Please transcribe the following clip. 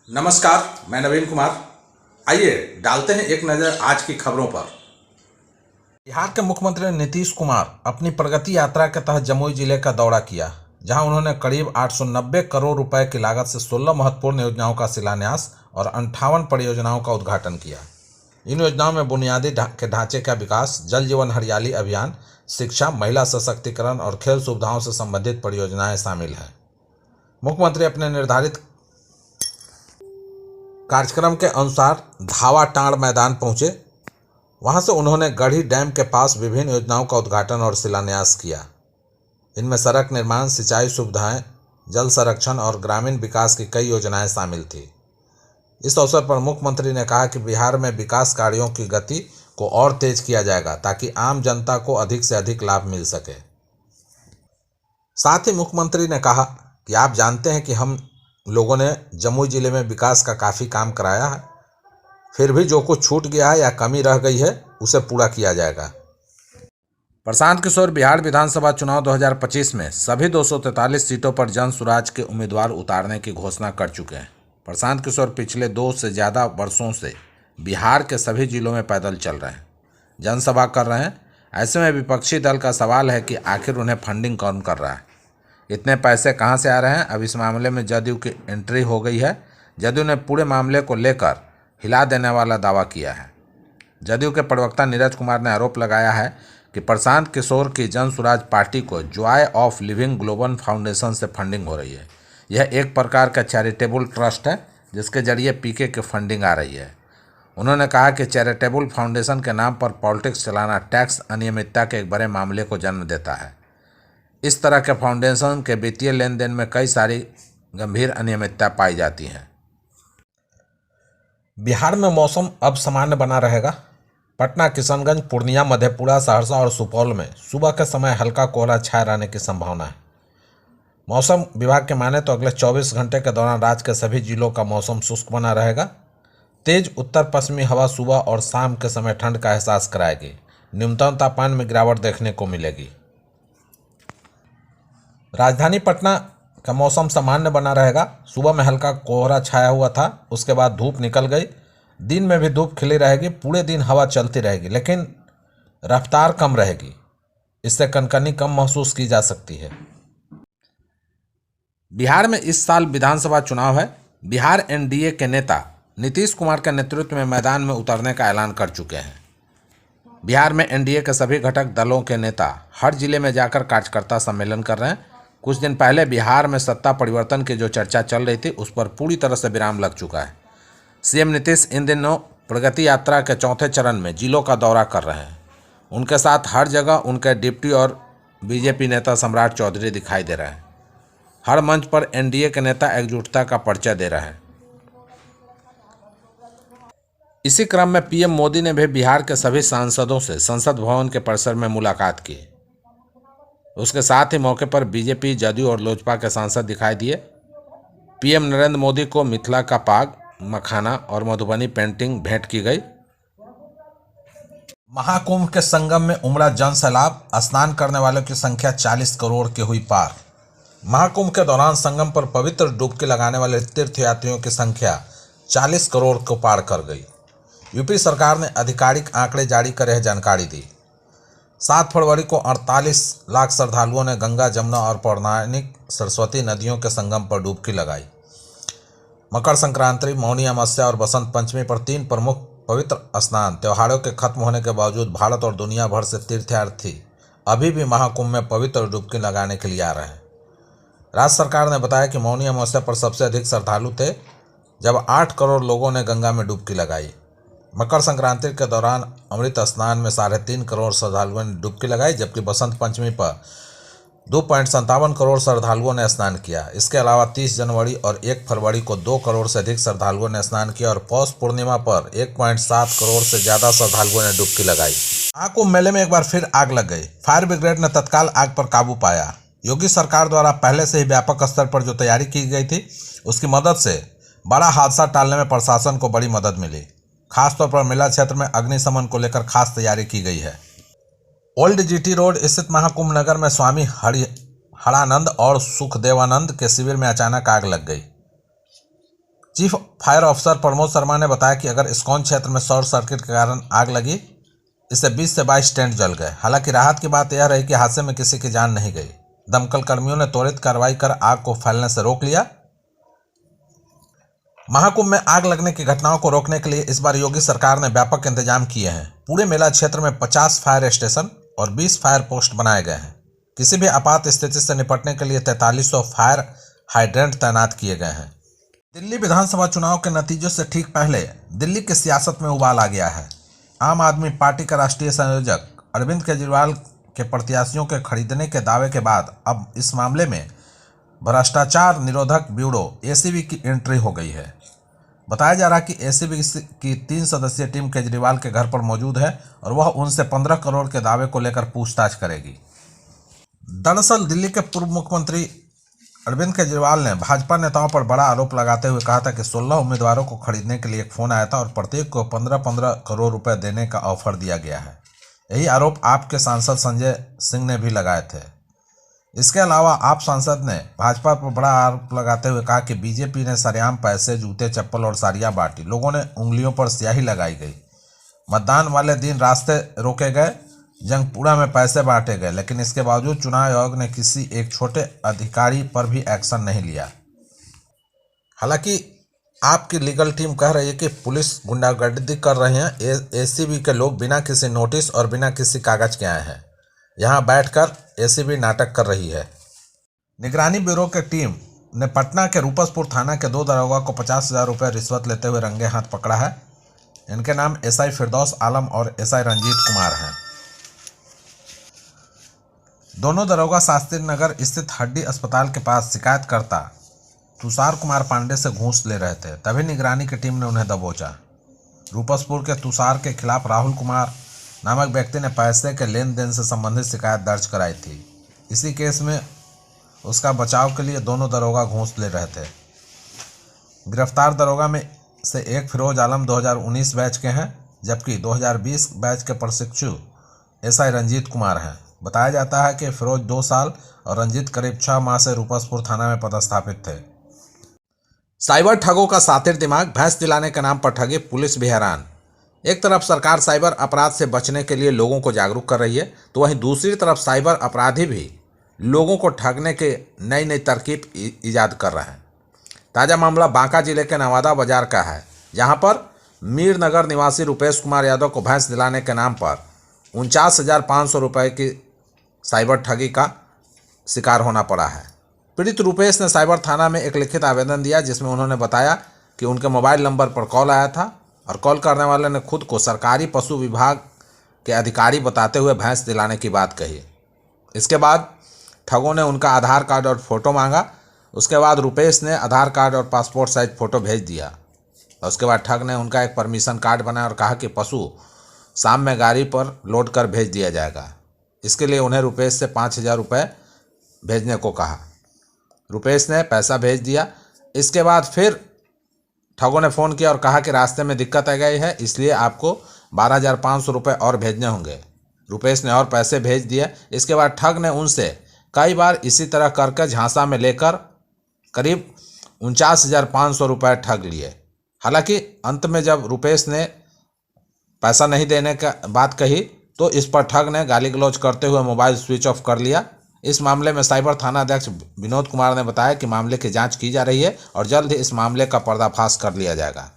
नमस्कार, मैं नवीन कुमार। आइए डालते हैं एक नज़र आज की खबरों पर। बिहार के मुख्यमंत्री नीतीश कुमार अपनी प्रगति यात्रा के तहत जमुई जिले का दौरा किया, जहां उन्होंने करीब 890 करोड़ रुपए की लागत से 16 महत्वपूर्ण योजनाओं का शिलान्यास और 58 परियोजनाओं का उद्घाटन किया। इन योजनाओं में बुनियादी ढांचे का विकास, जल जीवन हरियाली अभियान, शिक्षा, महिला सशक्तिकरण और खेल सुविधाओं से संबंधित परियोजनाएं शामिल हैं। मुख्यमंत्री अपने निर्धारित कार्यक्रम के अनुसार धावा टांड़ मैदान पहुंचे। वहां से उन्होंने गढ़ी डैम के पास विभिन्न योजनाओं का उद्घाटन और शिलान्यास किया। इनमें सड़क निर्माण, सिंचाई सुविधाएं, जल संरक्षण और ग्रामीण विकास की कई योजनाएं शामिल थी। इस अवसर पर मुख्यमंत्री ने कहा कि बिहार में विकास कार्यों की गति को और तेज किया जाएगा ताकि आम जनता को अधिक से अधिक लाभ मिल सके। साथ ही मुख्यमंत्री ने कहा कि आप जानते हैं कि हम लोगों ने जमुई जिले में विकास का काफ़ी काम कराया है, फिर भी जो कुछ छूट गया है या कमी रह गई है उसे पूरा किया जाएगा। प्रशांत किशोर बिहार विधानसभा चुनाव 2025 में सभी 243 सीटों पर जन सुराज के उम्मीदवार उतारने की घोषणा कर चुके हैं। प्रशांत किशोर पिछले 2 से ज़्यादा वर्षों से बिहार के सभी जिलों में पैदल चल रहे हैं, जनसभा कर रहे हैं। ऐसे में विपक्षी दल का सवाल है कि आखिर उन्हें फंडिंग कौन कर रहा है, इतने पैसे कहां से आ रहे हैं। अब इस मामले में जदयू की एंट्री हो गई है। जदयू ने पूरे मामले को लेकर हिला देने वाला दावा किया है। जदयू के प्रवक्ता नीरज कुमार ने आरोप लगाया है कि प्रशांत किशोर की जन सुराज पार्टी को Joy of living global foundation से फंडिंग हो रही है। यह एक प्रकार का चैरिटेबल ट्रस्ट है जिसके जरिए पीके की फंडिंग आ रही है। उन्होंने कहा कि चैरिटेबल फाउंडेशन के नाम पर पॉलिटिक्स चलाना टैक्स अनियमितता के एक बड़े मामले को जन्म देता है। इस तरह के फाउंडेशन के वित्तीय लेन देन में कई सारी गंभीर अनियमितता पाई जाती हैं। बिहार में मौसम अब सामान्य बना रहेगा। पटना, किशनगंज, पूर्णिया, मधेपुरा, सहरसा और सुपौल में सुबह के समय हल्का कोहरा छाए रहने की संभावना है। मौसम विभाग के माने तो अगले 24 घंटे के दौरान राज्य के सभी जिलों का मौसम शुष्क बना रहेगा। तेज उत्तर पश्चिमी हवा सुबह और शाम के समय ठंड का एहसास कराएगी। न्यूनतम तापमान में गिरावट देखने को मिलेगी। राजधानी पटना का मौसम सामान्य बना रहेगा। सुबह में हल्का कोहरा छाया हुआ था, उसके बाद धूप निकल गई। दिन में भी धूप खिली रहेगी। पूरे दिन हवा चलती रहेगी, लेकिन रफ्तार कम रहेगी। इससे कनकनी कम महसूस की जा सकती है। बिहार में इस साल विधानसभा चुनाव है। बिहार एनडीए के नेता नीतीश कुमार के नेतृत्व में मैदान में उतरने का ऐलान कर चुके हैं। बिहार में एनडीए के सभी घटक दलों के नेता हर जिले में जाकर कार्यकर्ता सम्मेलन कर रहे हैं। कुछ दिन पहले बिहार में सत्ता परिवर्तन की जो चर्चा चल रही थी उस पर पूरी तरह से विराम लग चुका है। सीएम नीतीश इन दिनों प्रगति यात्रा के चौथे चरण में जिलों का दौरा कर रहे हैं। उनके साथ हर जगह उनके डिप्टी और बीजेपी नेता सम्राट चौधरी दिखाई दे रहे हैं। हर मंच पर एनडीए के नेता एकजुटता का परिचय दे रहे हैं। इसी क्रम में पीएम मोदी ने भी बिहार के सभी सांसदों से संसद भवन के परिसर में मुलाकात की। उसके साथ ही मौके पर बीजेपी, जदयू और लोजपा के सांसद दिखाई दिए। पीएम नरेंद्र मोदी को मिथिला का पाग, मखाना और मधुबनी पेंटिंग भेंट की गई। महाकुंभ के संगम में उमड़ा जन सैलाब। स्नान करने वालों की संख्या 40 करोड़ की हुई पार। महाकुंभ के दौरान संगम पर पवित्र डुबकी लगाने वाले तीर्थयात्रियों की संख्या 40 करोड़ को पार कर गई। यूपी सरकार ने आधिकारिक आंकड़े जारी कर यह जानकारी दी। 7 फरवरी को 48 लाख श्रद्धालुओं ने गंगा, जमुना और पौराणिक सरस्वती नदियों के संगम पर डुबकी लगाई। मकर संक्रांति, मौनी अमावस्या और बसंत पंचमी पर 3 प्रमुख पवित्र स्नान त्योहारों के खत्म होने के बावजूद भारत और दुनिया भर से तीर्थयार्थी अभी भी महाकुंभ में पवित्र डुबकी लगाने के लिए आ रहे हैं। राज्य सरकार ने बताया कि मौनी अमावस्या पर सबसे अधिक श्रद्धालु थे, जब 8 करोड़ लोगों ने गंगा में डुबकी लगाई। मकर संक्रांति के दौरान अमृत स्नान में 3.5 करोड़ श्रद्धालुओं ने डुबकी लगाई, जबकि बसंत पंचमी पर 2.57 करोड़ श्रद्धालुओं ने स्नान किया। इसके अलावा 30 जनवरी और 1 फरवरी को 2 करोड़ से अधिक श्रद्धालुओं ने स्नान किया और पौष पूर्णिमा पर 1.7 करोड़ से ज़्यादा श्रद्धालुओं ने डुबकी लगाई। महाकुंभ मेले में एक बार फिर आग लग गई। फायर ब्रिगेड ने तत्काल आग पर काबू पाया। योगी सरकार द्वारा पहले से ही व्यापक स्तर पर जो तैयारी की गई थी, उसकी मदद से बड़ा हादसा टालने में प्रशासन को बड़ी मदद मिली। खासतौर पर मेला क्षेत्र में अग्निशमन को लेकर खास तैयारी की गई है। ओल्ड जीटी रोड स्थित महाकुंभ नगर में स्वामी हरानंद और सुखदेवानंद के शिविर में अचानक आग लग गई। Chief fire officer Pramod Sharma ने बताया कि अगर इस्कॉन क्षेत्र में शॉर्ट सर्किट के कारण आग लगी, इससे 20 से 22 टेंट जल गए। हालांकि राहत की बात यह रही कि हादसे में किसी की जान नहीं गई। दमकल कर्मियों ने त्वरित कार्रवाई कर आग को फैलने से रोक लिया। महाकुंभ में आग लगने की घटनाओं को रोकने के लिए इस बार योगी सरकार ने व्यापक इंतजाम किए हैं। पूरे मेला क्षेत्र में 50 फायर स्टेशन और 20 फायर पोस्ट बनाए गए हैं। किसी भी आपात स्थिति से निपटने के लिए 4300 फायर हाइड्रेंट तैनात किए गए हैं। दिल्ली विधानसभा चुनाव के नतीजों से ठीक पहले दिल्ली की सियासत में उबाल आ गया है। आम आदमी पार्टी का राष्ट्रीय संयोजक अरविंद केजरीवाल के प्रत्याशियों के खरीदने के दावे के बाद अब इस मामले में भ्रष्टाचार निरोधक ब्यूरो एसीबी की एंट्री हो गई है। बताया जा रहा है कि एसीबी की 3 सदस्यीय टीम केजरीवाल के घर पर मौजूद है और वह उनसे 15 करोड़ के दावे को लेकर पूछताछ करेगी। दरअसल दिल्ली के पूर्व मुख्यमंत्री अरविंद केजरीवाल ने भाजपा नेताओं पर बड़ा आरोप लगाते हुए कहा था कि 16 उम्मीदवारों को खरीदने के लिए एक फोन आया था और प्रत्येक को 15-15 करोड़ रुपए देने का ऑफर दिया गया है। यही आरोप आप के सांसद संजय सिंह ने भी लगाए थे। इसके अलावा आप सांसद ने भाजपा पर बड़ा आरोप लगाते हुए कहा कि बीजेपी ने सरेआम पैसे, जूते, चप्पल और साड़ियां बांटी। लोगों ने उंगलियों पर स्याही लगाई गई। मतदान वाले दिन रास्ते रोके गए, जंगपुरा में पैसे बांटे गए, लेकिन इसके बावजूद चुनाव आयोग ने किसी एक छोटे अधिकारी पर भी एक्शन नहीं लिया। हालांकि आपकी लीगल टीम कह रही है कि पुलिस गुंडागर्दी कर रहे हैं। एसीबी के लोग बिना किसी नोटिस और बिना किसी कागज के आए हैं। यहां बैठकर एसीबी नाटक कर रही है। निगरानी ब्यूरो की टीम ने पटना के रूपसपुर थाना के 2 दरोगा को 50,000 रुपये रिश्वत लेते हुए रंगे हाथ पकड़ा है। इनके नाम एसआई फिरदौस आलम और एसआई रंजीत कुमार हैं। दोनों दरोगा शास्त्री नगर स्थित हड्डी अस्पताल के पास शिकायतकर्ता तुषार कुमार पांडे से घूस ले रहे थे, तभी निगरानी की टीम ने उन्हें दबोचा। रूपसपुर के तुषार के खिलाफ राहुल कुमार नामक व्यक्ति ने पैसे के लेन देन से संबंधित शिकायत दर्ज कराई थी। इसी केस में उसका बचाव के लिए दोनों दरोगा घूस ले रहे थे। गिरफ्तार दरोगा में से एक फिरोज आलम 2019 बैच के हैं, जबकि 2020 बैच के प्रशिक्षु एसआई रंजीत कुमार हैं। बताया जाता है कि फिरोज 2 साल और रंजीत करीब 6 माह से रूपसपुर थाना में पदस्थापित थे। साइबर ठगों का सातिर दिमाग, भैंस दिलाने के नाम पर ठगी, पुलिस भी हैरान। एक तरफ सरकार साइबर अपराध से बचने के लिए लोगों को जागरूक कर रही है, तो वहीं दूसरी तरफ साइबर अपराधी भी लोगों को ठगने के नई नई तरकीब ईजाद कर रहे हैं। ताज़ा मामला बांका जिले के नवादा बाजार का है, जहां पर मीरनगर निवासी रुपेश कुमार यादव को भैंस दिलाने के नाम पर 49,500 रुपये की साइबर ठगी का शिकार होना पड़ा है। पीड़ित रुपेश ने साइबर थाना में एक लिखित आवेदन दिया, जिसमें उन्होंने बताया कि उनके मोबाइल नंबर पर कॉल आया था और कॉल करने वाले ने खुद को सरकारी पशु विभाग के अधिकारी बताते हुए भैंस दिलाने की बात कही। इसके बाद ठगों ने उनका आधार कार्ड और फोटो मांगा। उसके बाद रुपेश ने आधार कार्ड और पासपोर्ट साइज फ़ोटो भेज दिया। और उसके बाद ठग ने उनका एक परमिशन कार्ड बनाया और कहा कि पशु शाम में गाड़ी पर लोड कर भेज दिया जाएगा। इसके लिए उन्हें रुपेश से 5,000 रुपये भेजने को कहा। रुपेश ने पैसा भेज दिया। इसके बाद फिर ठगों ने फ़ोन किया और कहा कि रास्ते में दिक्कत आ गई है, इसलिए आपको 12,500 रुपये और भेजने होंगे। रुपेश ने और पैसे भेज दिए। इसके बाद ठग ने उनसे कई बार इसी तरह करके झांसा में लेकर करीब 49,500 रुपये ठग लिए। हालांकि अंत में जब रुपेश ने पैसा नहीं देने का बात कही तो इस पर ठग ने गाली गलौज करते हुए मोबाइल स्विच ऑफ कर लिया। इस मामले में साइबर थाना अध्यक्ष विनोद कुमार ने बताया कि मामले की जांच की जा रही है और जल्द ही इस मामले का पर्दाफाश कर लिया जाएगा।